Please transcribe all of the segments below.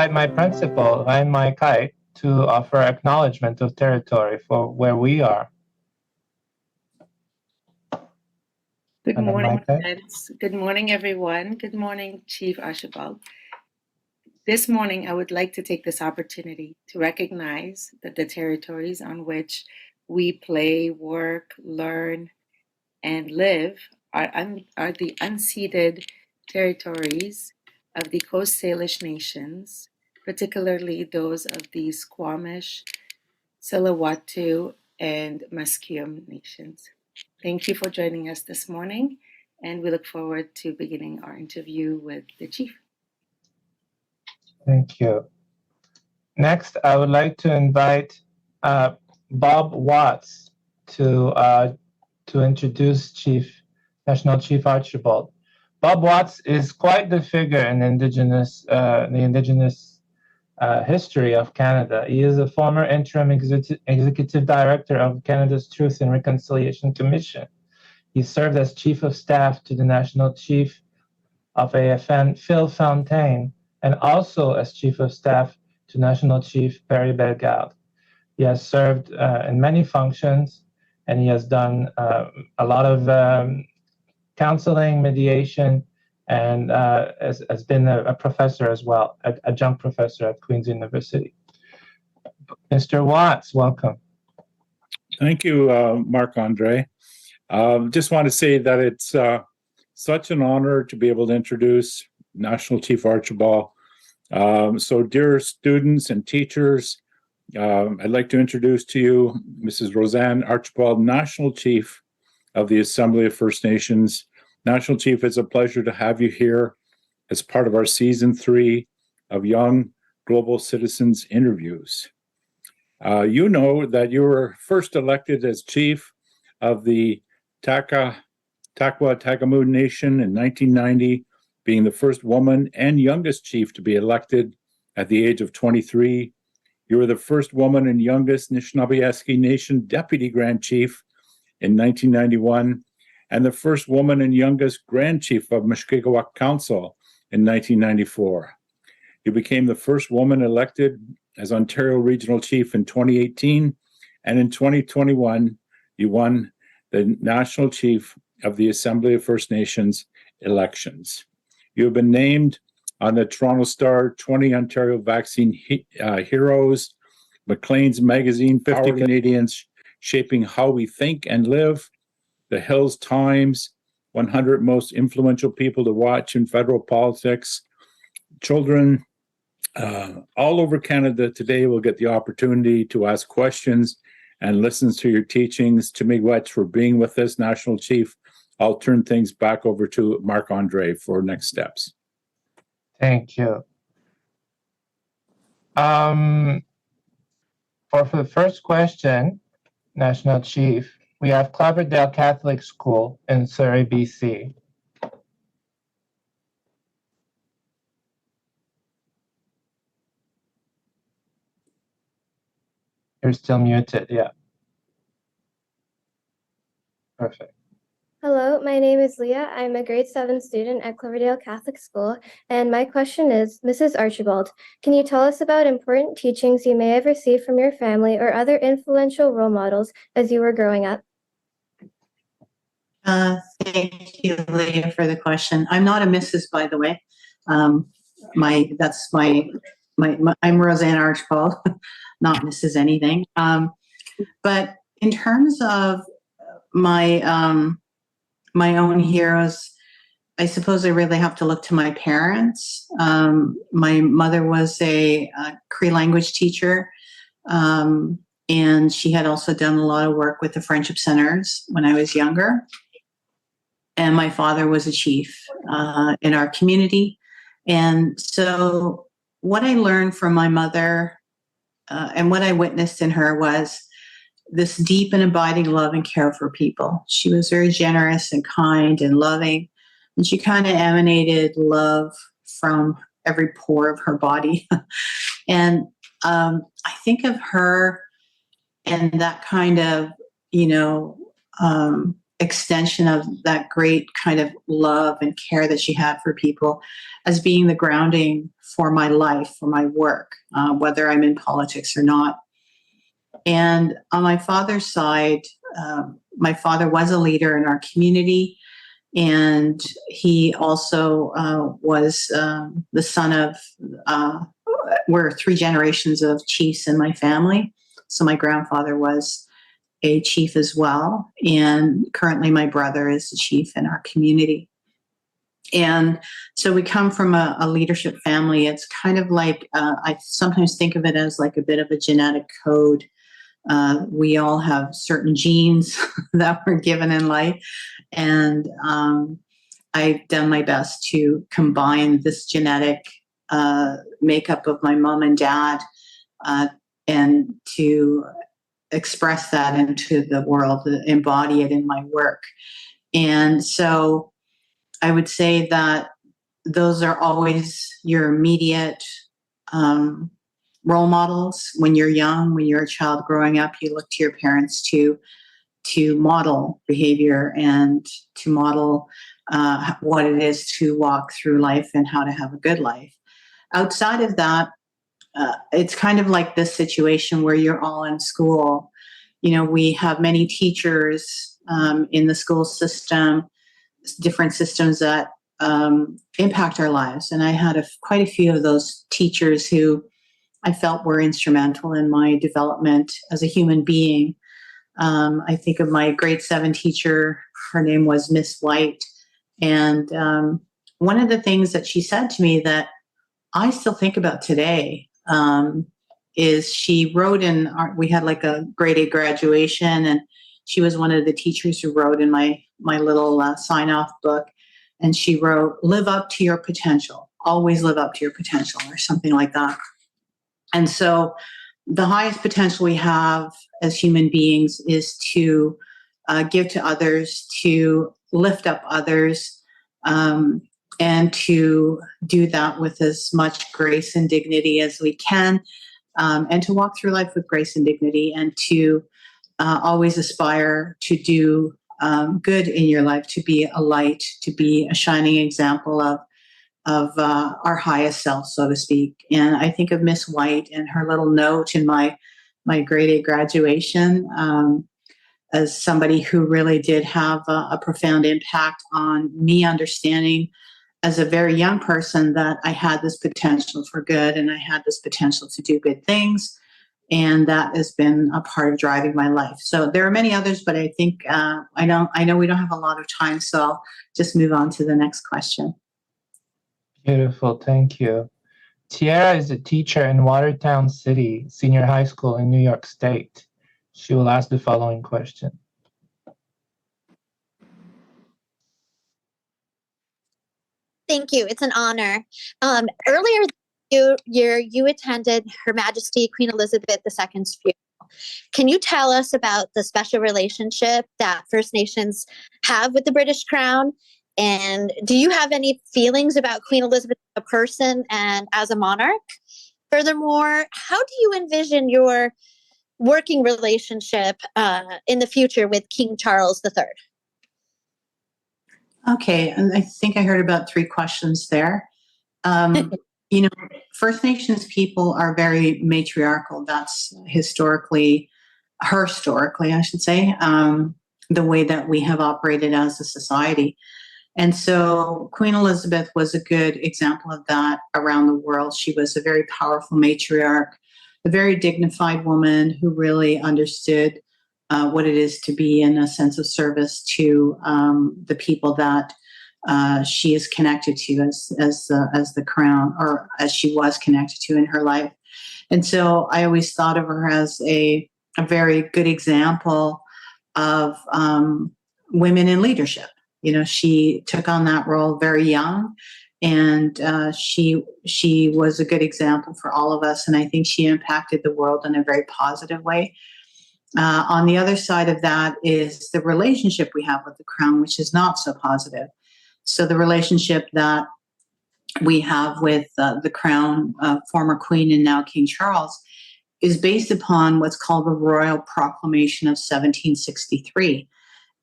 invite my principal, Ryan Mai Kai, to offer acknowledgement of territory for where we are. Good morning, friends. Good morning, everyone. Good morning, Chief Archibald. This morning, I would like to take this opportunity to recognize that the territories on which we play, work, learn, and live are the unceded territories of the Coast Salish nations, particularly those of the Squamish, Tsleil-Waututh, and Musqueam nations. Thank you for joining us this morning, and we look forward to beginning our interview with the Chief. Thank you. Next, I would like to invite Bob Watts to introduce National Chief Archibald. Bob Watts is quite the figure in the Indigenous history of Canada. He is a former interim executive director of Canada's Truth and Reconciliation Commission. He served as Chief of Staff to the National Chief of AFN, Phil Fontaine, and also as Chief of Staff to National Chief Perry Bellegarde. He has served in many functions, and he has done a lot of counseling, mediation, and has been a professor as well, adjunct professor at Queen's University. Mr. Watts, welcome. Thank you, Marc-Andre. Just want to say that it's such an honor to be able to introduce National Chief Archibald. So dear students and teachers, I'd like to introduce to you Mrs. RoseAnne Archibald, National Chief of the Assembly of First Nations. National Chief, it's a pleasure to have you here as part of our Season 3 of Young Global Citizens Interviews. You know that you were first elected as Chief of the Takwa-Tagamu Nation in 1990, being the first woman and youngest chief to be elected at the age of 23. You were the first woman and youngest Anishinaabe Nation Deputy Grand Chief in 1991, and the first woman and youngest Grand Chief of Mushkegowuk Council in 1994. You became the first woman elected as Ontario Regional Chief in 2018, and in 2021, you won the National Chief of the Assembly of First Nations elections. You have been named on the Toronto Star 20 Ontario Vaccine Heroes, Maclean's Magazine 50 Canadians Shaping How We Think and Live, the Hills Times 100 Most Influential People to Watch in Federal Politics. Children all over Canada today will get the opportunity to ask questions and listen to your teachings. To Miigwech for being with us, National Chief. I'll turn things back over to Marc-Andre for next steps. Thank you. For the first question, National Chief, we have Cloverdale Catholic School in Surrey, BC. You're still muted, yeah. Perfect. Hello, my name is Leah. I'm a grade 7 student at Cloverdale Catholic School, and my question is, Mrs. Archibald, can you tell us about important teachings you may have received from your family or other influential role models as you were growing up? Thank you, Leah, for the question. I'm not a Mrs., by the way. I'm RoseAnne Archibald, not Mrs. anything. But in terms of my my own heroes, I suppose I really have to look to my parents. My mother was a Cree language teacher, and she had also done a lot of work with the Friendship Centers when I was younger. And my father was a chief in our community. And so what I learned from my mother and what I witnessed in her was this deep and abiding love and care for people. She was very generous and kind and loving, and she kind of emanated love from every pore of her body. And I think of her and that kind of, extension of that great kind of love and care that she had for people as being the grounding for my life, for my work, whether I'm in politics or not. And on my father's side, my father was a leader in our community, and he also was the son of, we're 3 generations of chiefs in my family. So my grandfather was a chief as well. And currently my brother is the chief in our community. And so we come from a leadership family. It's kind of like, I sometimes think of it as like a bit of a genetic code. We all have certain genes that were given in life. And I've done my best to combine this genetic makeup of my mom and dad and to express that into the world, embody it in my work. And so I would say that those are always your immediate role models. When you're young, when you're a child growing up, you look to your parents to model behavior and to model what it is to walk through life and how to have a good life. Outside of that, it's kind of like this situation where you're all in school. You know, we have many teachers in the school system, different systems that impact our lives. And I had quite a few of those teachers who I felt were instrumental in my development as a human being. I think of my grade 7 teacher. Her name was Miss White. And one of the things that she said to me that I still think about today is she wrote in we had like a grade 8 graduation, and she was one of the teachers who wrote in my little sign-off book. And she wrote, "Live up to your potential, always live up to your potential," or something like that. And so the highest potential we have as human beings is to give to others, to lift up others, and to do that with as much grace and dignity as we can, and to walk through life with grace and dignity, and to always aspire to do good in your life, to be a light, to be a shining example of our highest self, so to speak. And I think of Miss White and her little note in my grade 8 graduation as somebody who really did have a profound impact on me understanding as a very young person that I had this potential for good and I had this potential to do good things. And that has been a part of driving my life. So there are many others, but I think I know we don't have a lot of time, so I'll just move on to the next question. Beautiful, thank you. Tiara is a teacher in Watertown City Senior High School in New York State. She will ask the following question. Thank you. It's an honor. Earlier this year, you attended Her Majesty Queen Elizabeth II's funeral. Can you tell us about the special relationship that First Nations have with the British Crown? And do you have any feelings about Queen Elizabeth as a person and as a monarch? Furthermore, how do you envision your working relationship in the future with King Charles III? Okay, and I think I heard about 3 questions there. You know, First Nations people are very matriarchal. That's historically, I should say, the way that we have operated as a society. And so Queen Elizabeth was a good example of that around the world. She was a very powerful matriarch, a very dignified woman who really understood what it is to be in a sense of service to the people that she is connected to as the crown, or as she was connected to in her life. And so I always thought of her as a very good example of women in leadership. You know, she took on that role very young, and she was a good example for all of us. And I think she impacted the world in a very positive way. On the other side of that is the relationship we have with the crown, which is not so positive. So the relationship that we have with the crown, former queen and now King Charles, is based upon what's called the Royal Proclamation of 1763.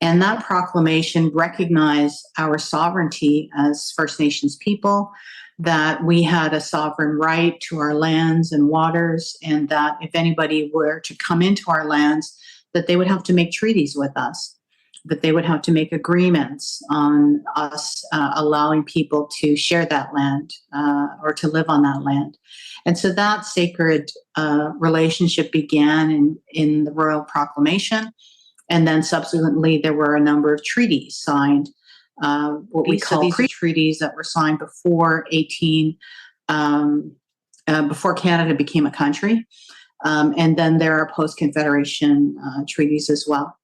And that proclamation recognized our sovereignty as First Nations people, that we had a sovereign right to our lands and waters, and that if anybody were to come into our lands, that they would have to make treaties with us, that they would have to make agreements on us allowing people to share that land or to live on that land. And so that sacred relationship began in the Royal Proclamation. And then subsequently, there were a number of treaties signed, what we call treaties that were signed before before Canada became a country. And then there are post-Confederation treaties as well.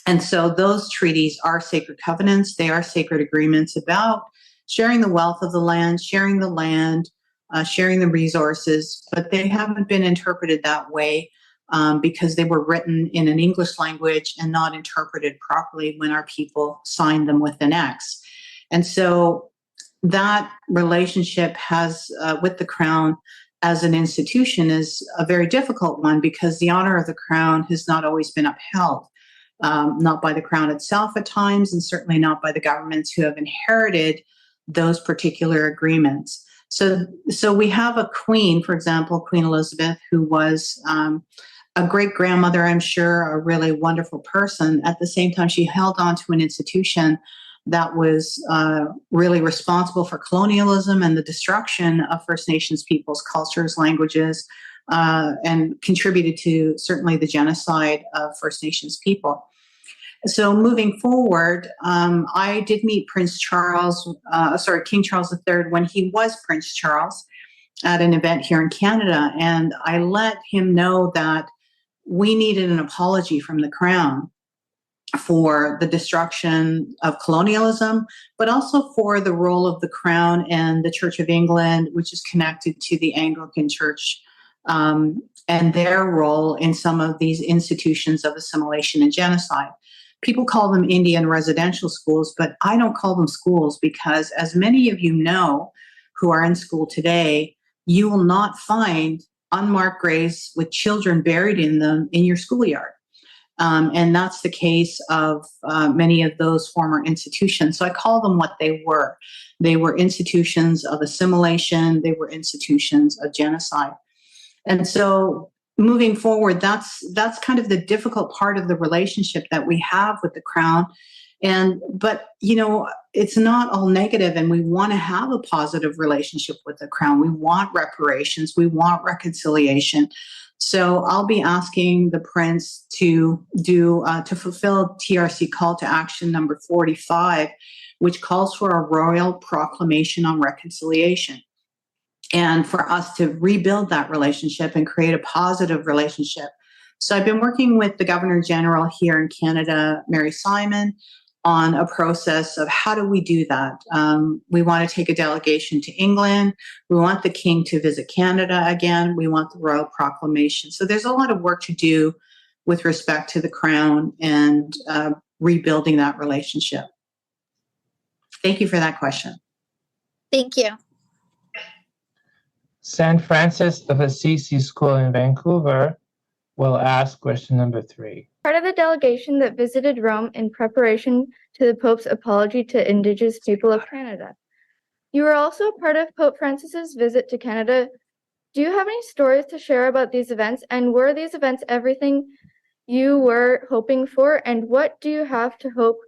And so those treaties are sacred covenants. They are sacred agreements about sharing the wealth of the land, sharing the resources, but they haven't been interpreted that way because they were written in an English language and not interpreted properly when our people signed them with an X. And so that relationship has with the Crown as an institution is a very difficult one because the honor of the Crown has not always been upheld, not by the Crown itself at times, and certainly not by the governments who have inherited those particular agreements. So we have a queen, for example, Queen Elizabeth, who was a great-grandmother, I'm sure, a really wonderful person. At the same time, she held on to an institution that was really responsible for colonialism and the destruction of First Nations peoples' cultures, languages, and contributed to certainly the genocide of First Nations people. So moving forward, I did meet King Charles III when he was Prince Charles at an event here in Canada. And I let him know that we needed an apology from the Crown for the destruction of colonialism, but also for the role of the Crown and the Church of England, which is connected to the Anglican Church, and their role in some of these institutions of assimilation and genocide. People call them Indian residential schools, but I don't call them schools because, as many of you know who are in school today, you will not find unmarked graves with children buried in them in your schoolyard. And that's the case of many of those former institutions. So I call them what they were. They were institutions of assimilation. They were institutions of genocide. And so moving forward, that's kind of the difficult part of the relationship that we have with the Crown. But it's not all negative, and we want to have a positive relationship with the Crown. We want reparations. We want reconciliation. So I'll be asking the Prince to fulfill TRC call to action number 45, which calls for a royal proclamation on reconciliation, and for us to rebuild that relationship and create a positive relationship. So I've been working with the Governor General here in Canada, Mary Simon, on a process of how do we do that. We want to take a delegation to England. We want the King to visit Canada again. We want the Royal Proclamation. So there's a lot of work to do with respect to the Crown and rebuilding that relationship. Thank you for that question. Thank you. St. Francis of Assisi School in Vancouver will ask question number 3. Part of the delegation that visited Rome in preparation to the Pope's apology to Indigenous people of Canada. You were also part of Pope Francis's visit to Canada. Do you have any stories to share about these events? And were these events everything you were hoping for? And what do you have to hope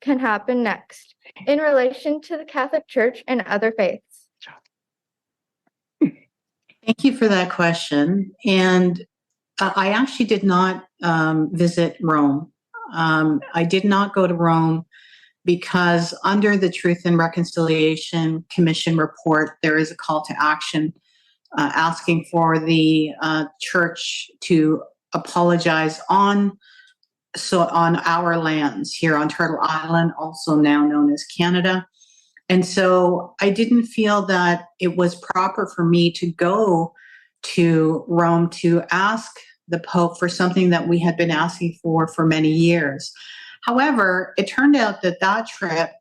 can happen next in relation to the Catholic Church and other faiths? Thank you for that question. And I actually did not visit Rome. I did not go to Rome because under the Truth and Reconciliation Commission report, there is a call to action asking for the church to apologize on our lands here on Turtle Island, also now known as Canada. And so I didn't feel that it was proper for me to go to Rome to ask the Pope for something that we had been asking for many years. However, it turned out that trip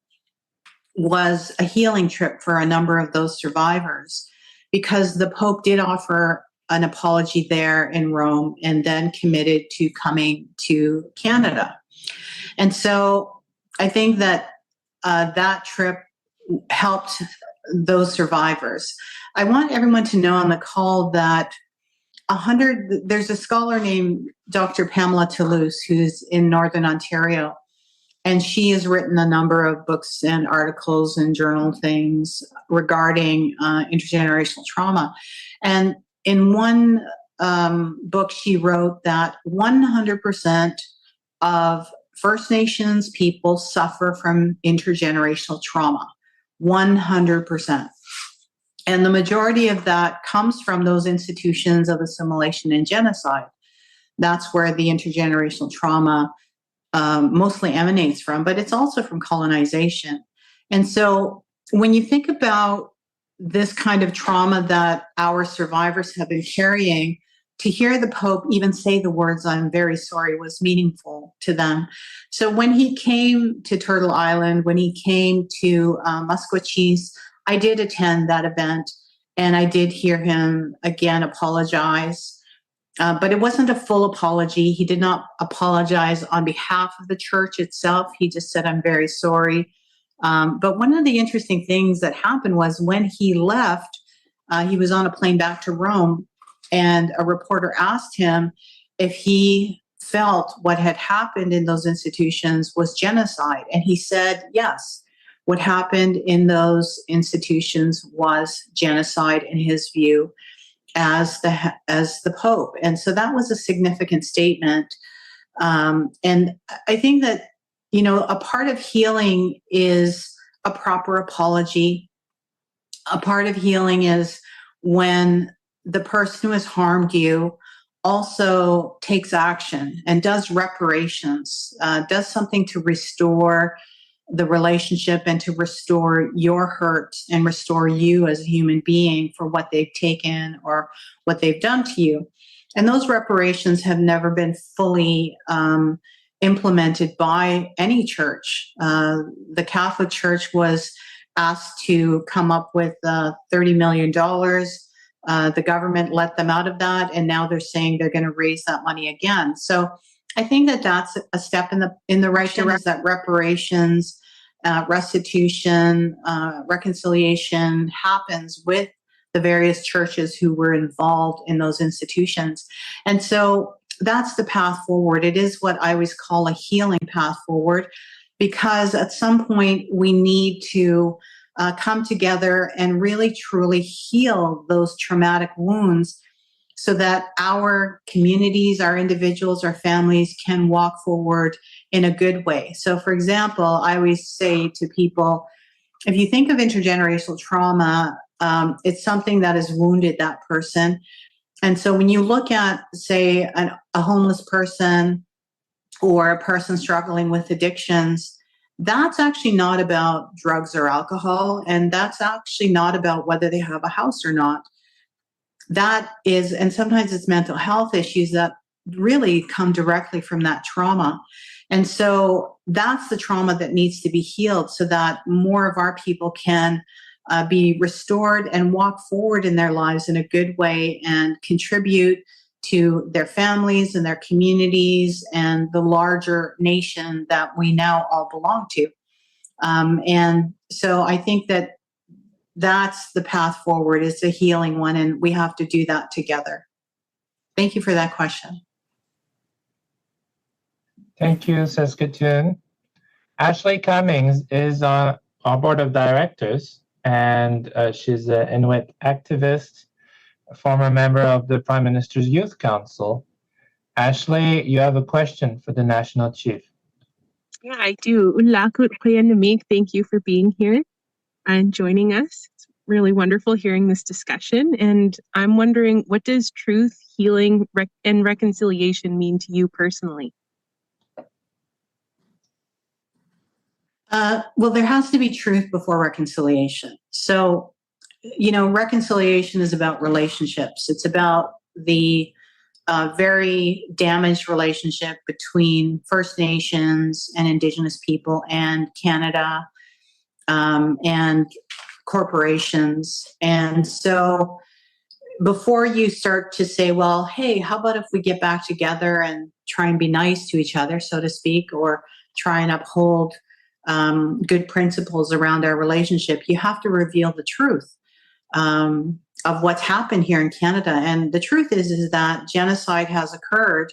was a healing trip for a number of those survivors because the Pope did offer an apology there in Rome and then committed to coming to Canada. And so I think that that trip helped those survivors. I want everyone to know on the call that there's a scholar named Dr. Pamela Toulouse who's in Northern Ontario, and she has written a number of books and articles and journal things regarding intergenerational trauma. And in one book, she wrote that 100% of First Nations people suffer from intergenerational trauma. 100%. And the majority of that comes from those institutions of assimilation and genocide. That's where the intergenerational trauma mostly emanates from, but it's also from colonization. And so when you think about this kind of trauma that our survivors have been carrying, to hear the Pope even say the words, "I'm very sorry," was meaningful to them. So when he came to Turtle Island, when he came to Musqueam, I did attend that event, and I did hear him again apologize. But it wasn't a full apology. He did not apologize on behalf of the church itself. He just said, "I'm very sorry." But one of the interesting things that happened was when he left, he was on a plane back to Rome, and a reporter asked him if he felt what had happened in those institutions was genocide. And he said, yes, what happened in those institutions was genocide in his view as the Pope. And so that was a significant statement. And I think that, a part of healing is a proper apology. A part of healing is when the person who has harmed you also takes action and does reparations, does something to restore the relationship and to restore your hurt and restore you as a human being for what they've taken or what they've done to you. And those reparations have never been fully implemented by any church. The Catholic Church was asked to come up with $30 million. The government let them out of that, and now they're saying they're going to raise that money again. So I think that that's a step in the right direction. That reparations, restitution, reconciliation happens with the various churches who were involved in those institutions, and so that's the path forward. It is what I always call a healing path forward, because at some point we need to come together and really truly heal those traumatic wounds so that our communities, our individuals, our families can walk forward in a good way. So for example, I always say to people, if you think of intergenerational trauma, it's something that has wounded that person. And so when you look at, say, a homeless person or a person struggling with addictions, that's actually not about drugs or alcohol, and that's actually not about whether they have a house or not. That is, and sometimes it's mental health issues that really come directly from that trauma. And so that's the trauma that needs to be healed so that more of our people can be restored and walk forward in their lives in a good way and contribute to their families and their communities and the larger nation that we now all belong to. And so I think that that's the path forward, is a healing one, and we have to do that together. Thank you for that question. Thank you, Saskatoon. Ashley Cummings is on our board of directors, and she's an Inuit activist, a former member of the Prime Minister's Youth Council. Ashley, you have a question for the National Chief. Yeah, I do. Thank you for being here and joining us. It's really wonderful hearing this discussion. And I'm wondering, what does truth, healing, and reconciliation mean to you personally? Well, there has to be truth before reconciliation. So, reconciliation is about relationships. It's about the very damaged relationship between First Nations and Indigenous people and Canada and corporations. And so before you start to say, well, hey, how about if we get back together and try and be nice to each other, so to speak, or try and uphold good principles around our relationship, you have to reveal the truth of what's happened here in Canada. And the truth is that genocide has occurred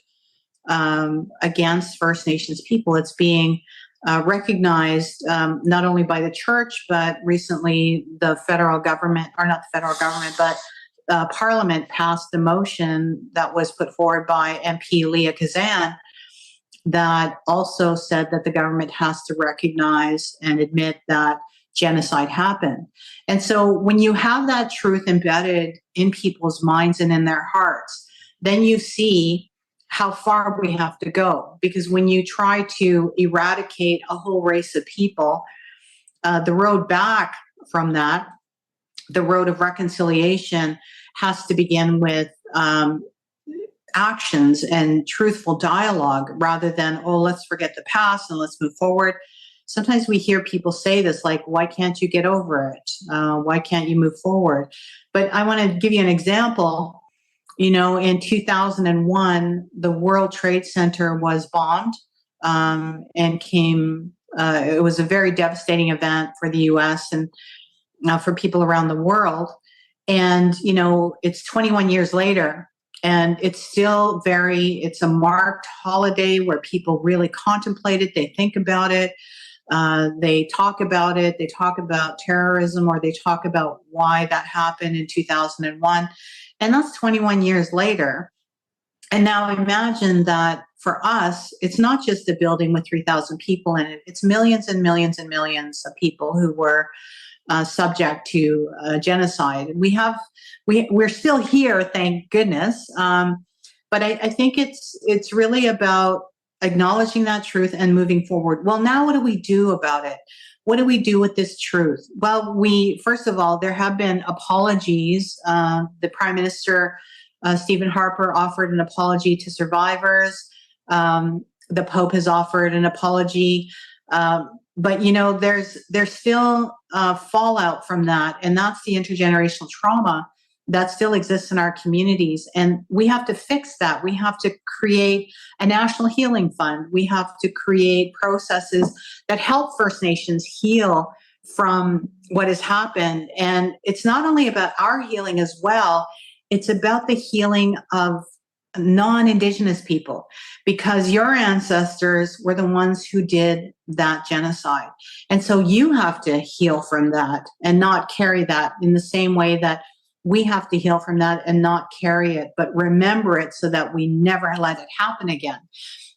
against First Nations people. It's being recognized not only by the church, but recently the federal government, or not the federal government, but Parliament passed the motion that was put forward by MP Leah Kazan that also said that the government has to recognize and admit that genocide happened. And so when you have that truth embedded in people's minds and in their hearts, then you see how far we have to go. Because when you try to eradicate a whole race of people, the road back from that, the road of reconciliation, has to begin with actions and truthful dialogue rather than, oh, let's forget the past and let's move forward. Sometimes we hear people say this, like, why can't you get over it? Why can't you move forward? But I want to give you an example. You know, in 2001, the World Trade Center was bombed and came, it was a very devastating event for the US and for people around the world. And, you know, it's 21 years later, and it's still it's a marked holiday where people really contemplate it, they think about it, they talk about it, they talk about terrorism, or they talk about why that happened in 2001. And that's 21 years later. And now imagine that for us, it's not just a building with 3,000 people in it, it's millions and millions and millions of people who were subject to genocide. We're still here, thank goodness. But I think it's really about acknowledging that truth and moving forward. Well, now what do we do about it? What do we do with this truth? Well, first of all, there have been apologies. The Prime Minister, Stephen Harper, offered an apology to survivors. The Pope has offered an apology. But, you know, there's still fallout from that. And that's the intergenerational trauma that still exists in our communities. And we have to fix that. We have to create a national healing fund. We have to create processes that help First Nations heal from what has happened. And it's not only about our healing as well, it's about the healing of non-Indigenous people, because your ancestors were the ones who did that genocide. And so you have to heal from that and not carry that in the same way that we have to heal from that and not carry it, but remember it so that we never let it happen again.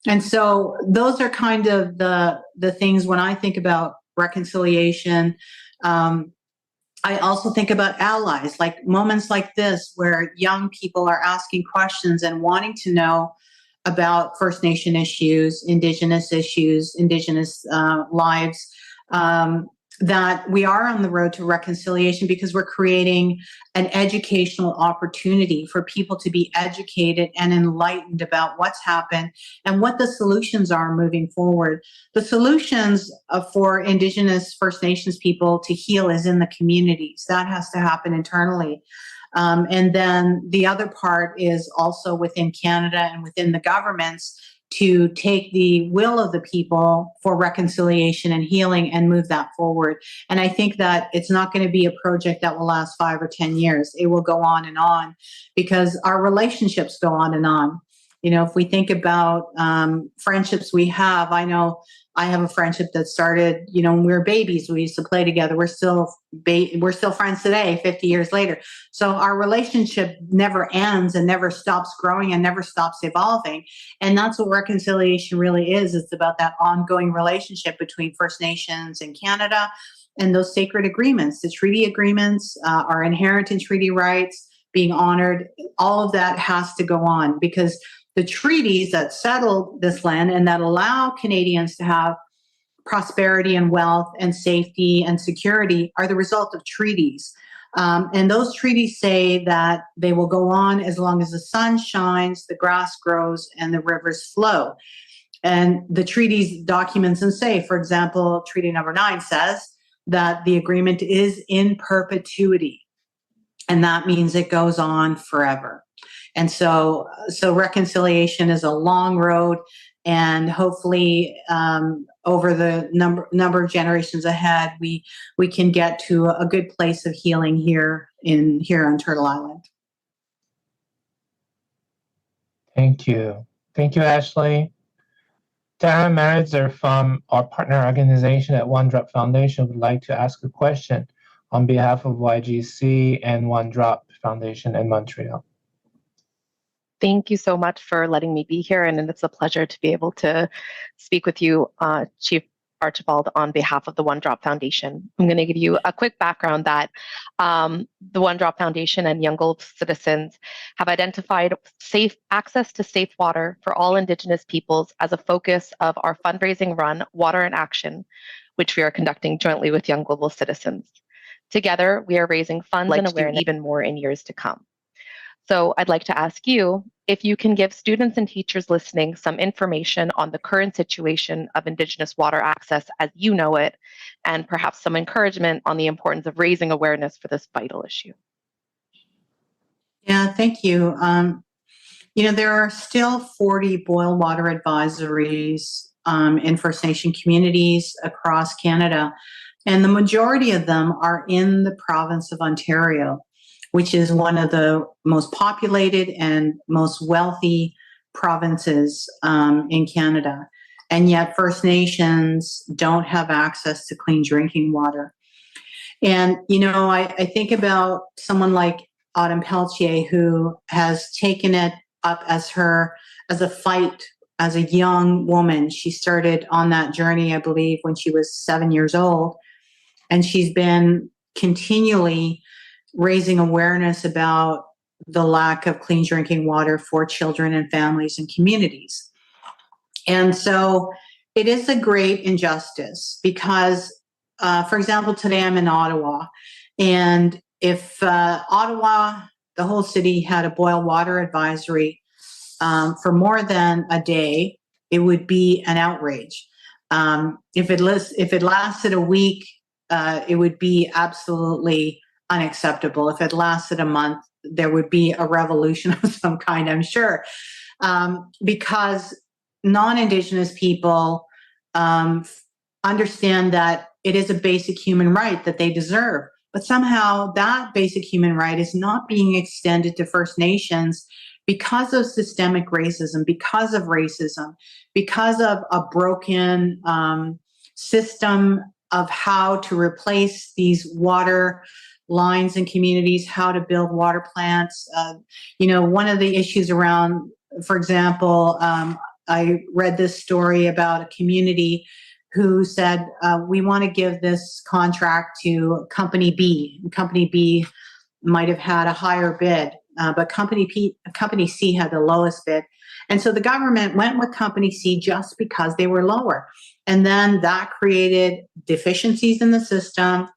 And so those are kind of the things when I think about reconciliation. I also think about allies, like moments like this where young people are asking questions and wanting to know about First Nation issues, Indigenous lives, that we are on the road to reconciliation because we're creating an educational opportunity for people to be educated and enlightened about what's happened and what the solutions are moving forward. The solutions for Indigenous First Nations people to heal is in the communities. That has to happen internally. And then the other part is also within Canada and within the governments to take the will of the people for reconciliation and healing and move that forward. And I think that it's not going to be a project that will last 5 or 10 years. It will go on because our relationships go on and on. You know, if we think about friendships we have, I know I have a friendship that started, you know, when we were babies, we used to play together. We're still friends today, 50 years later. So our relationship never ends and never stops growing and never stops evolving. And that's what reconciliation really is. It's about that ongoing relationship between First Nations and Canada and those sacred agreements, the treaty agreements, our inherent and treaty rights being honored. All of that has to go on because the treaties that settled this land and that allow Canadians to have prosperity and wealth and safety and security are the result of treaties. And those treaties say that they will go on as long as the sun shines, the grass grows, and the rivers flow. And the treaties documents and say, for example, Treaty Number 9 says that the agreement is in perpetuity. And that means it goes on forever. And so reconciliation is a long road. And hopefully, over the number of generations ahead, we can get to a good place of healing here on Turtle Island. Thank you. Thank you, Ashley. Tara Meritzer from our partner organization at One Drop Foundation would like to ask a question on behalf of YGC and One Drop Foundation in Montreal. Thank you so much for letting me be here, and it's a pleasure to be able to speak with you, Chief Archibald, on behalf of the One Drop Foundation. I'm going to give you a quick background that the One Drop Foundation and Young Gulf citizens have identified safe access to safe water for all Indigenous peoples as a focus of our fundraising run, Water in Action, which we are conducting jointly with Young Global Citizens. Together, we are raising funds and awareness even more in years to come. So I'd like to ask you if you can give students and teachers listening some information on the current situation of Indigenous water access as you know it, and perhaps some encouragement on the importance of raising awareness for this vital issue. Yeah, thank you. There are still 40 boil water advisories in First Nation communities across Canada, and the majority of them are in the province of Ontario, which is one of the most populated and most wealthy provinces in Canada. And yet First Nations don't have access to clean drinking water. And, I think about someone like Autumn Pelletier, who has taken it up as a fight as a young woman. She started on that journey, I believe, when she was 7 years old. And she's been continually raising awareness about the lack of clean drinking water for children and families and communities. And so it is a great injustice because, for example, today I'm in Ottawa, and if Ottawa, the whole city, had a boil water advisory for more than a day, it would be an outrage. If it lasted a week, it would be absolutely unacceptable. If it lasted a month, there would be a revolution of some kind, I'm sure, because non-Indigenous people understand that it is a basic human right that they deserve. But somehow that basic human right is not being extended to First Nations because of systemic racism, because of racism, because of a broken system of how to replace these water lines in communities, how to build water plants. One of the issues around, for example, I read this story about a community who said, we want to give this contract to Company B. Company B might have had a higher bid, but Company C had the lowest bid. And so the government went with Company C just because they were lower. And then that created deficiencies in the system,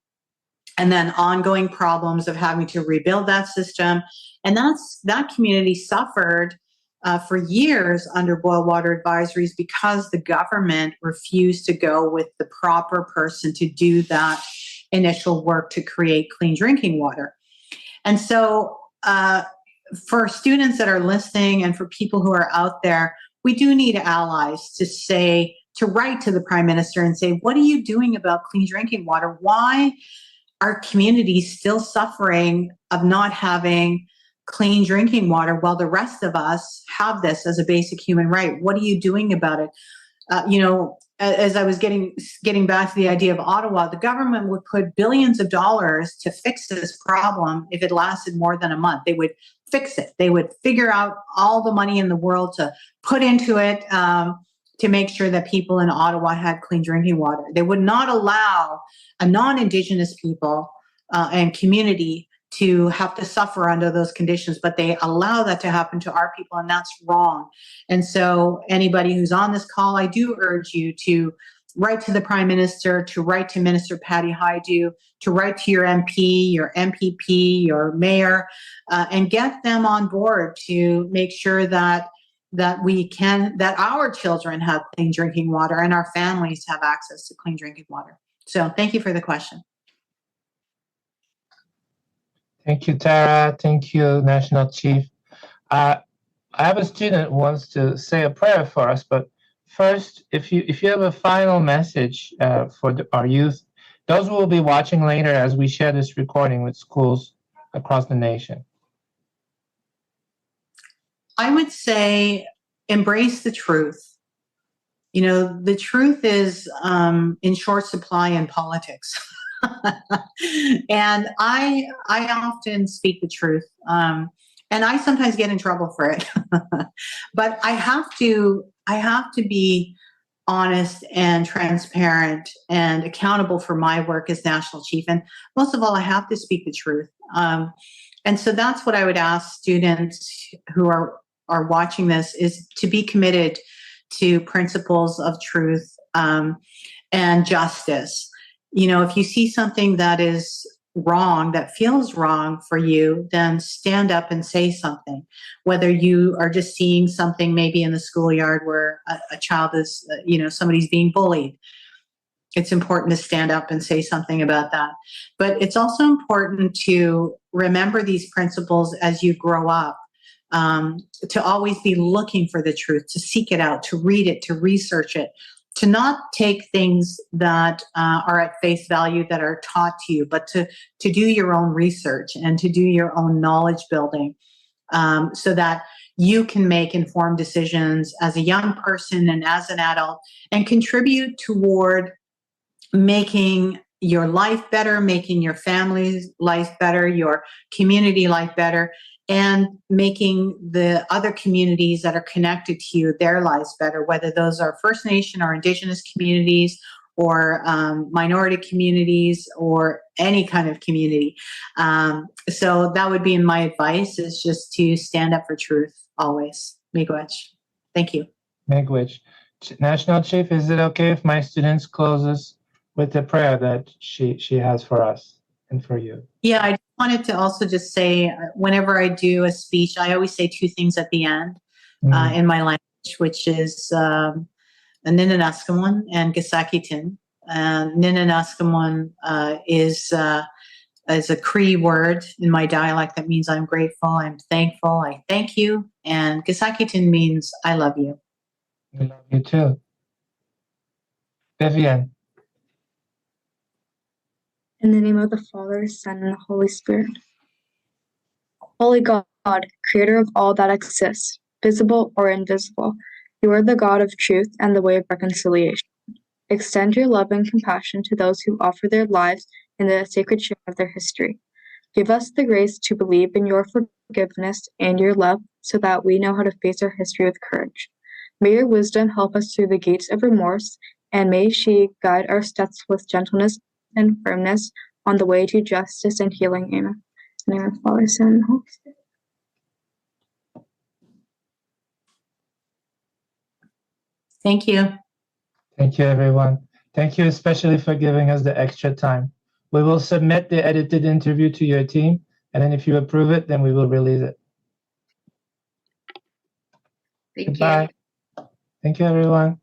and then ongoing problems of having to rebuild that system. And that community suffered for years under boil water advisories because the government refused to go with the proper person to do that initial work to create clean drinking water. And so for students that are listening and for people who are out there, we do need allies to write to the Prime Minister and say, what are you doing about clean drinking water? Why are communities still suffering of not having clean drinking water while the rest of us have this as a basic human right? What are you doing about it? As I was getting back to the idea of Ottawa, the government would put billions of dollars to fix this problem if it lasted more than a month. They would fix it. They would figure out all the money in the world to put into it to make sure that people in Ottawa had clean drinking water. They would not allow a non-Indigenous people and community to have to suffer under those conditions, but they allow that to happen to our people, and that's wrong. And so anybody who's on this call, I do urge you to write to the Prime Minister, to write to Minister Patty Hajdu, to write to your MP, your MPP, your mayor, and get them on board to make sure that our children have clean drinking water and our families have access to clean drinking water. So thank you for the question. Thank you, Tara. Thank you, National Chief. I have a student who wants to say a prayer for us, but First, if you have a final message for our youth, those who will be watching later as we share this recording with schools across the nation. I would say embrace the truth. You know, the truth is in short supply in politics. And I often speak the truth. And I sometimes get in trouble for it. But I have to be honest and transparent and accountable for my work as national chief. And most of all, I have to speak the truth. And so that's what I would ask students who are watching this, is to be committed to principles of truth and justice. You know, if you see something that is wrong, that feels wrong for you, then stand up and say something. Whether you are just seeing something maybe in the schoolyard where a child is, somebody's being bullied, it's important to stand up and say something about that. But it's also important to remember these principles as you grow up. To always be looking for the truth, to seek it out, to read it, to research it, to not take things that are at face value that are taught to you, but to do your own research and to do your own knowledge building so that you can make informed decisions as a young person and as an adult and contribute toward making your life better, making your family's life better, your community life better, and making the other communities that are connected to you, their lives better, whether those are First Nation or Indigenous communities or minority communities or any kind of community. So that would be my advice, is just to stand up for truth always. Miigwech. Thank you. Miigwech. National Chief, is it okay if my students closes with the prayer that she has for us and for you? Yeah, I wanted to also just say, whenever I do a speech, I always say two things at the end in my language, which is Ninanaskamun and Gisakitin. Ninanaskamun is a Cree word in my dialect that means I'm grateful, I'm thankful, I thank you. And Gisakitin means I love you. I love you too. Vivian. In the name of the Father, Son, and the Holy Spirit. Holy God, creator of all that exists, visible or invisible, you are the God of truth and the way of reconciliation. Extend your love and compassion to those who offer their lives in the sacred sharing of their history. Give us the grace to believe in your forgiveness and your love so that we know how to face our history with courage. May your wisdom help us through the gates of remorse, and may she guide our steps with gentleness and firmness on the way to justice and healing. Amen. In the name of the Father, Son, and the Holy Spirit. Thank you. Thank you, everyone. Thank you especially for giving us the extra time. We will submit the edited interview to your team, and then if you approve it, then we will release it. Thank Goodbye. you. Thank you, everyone.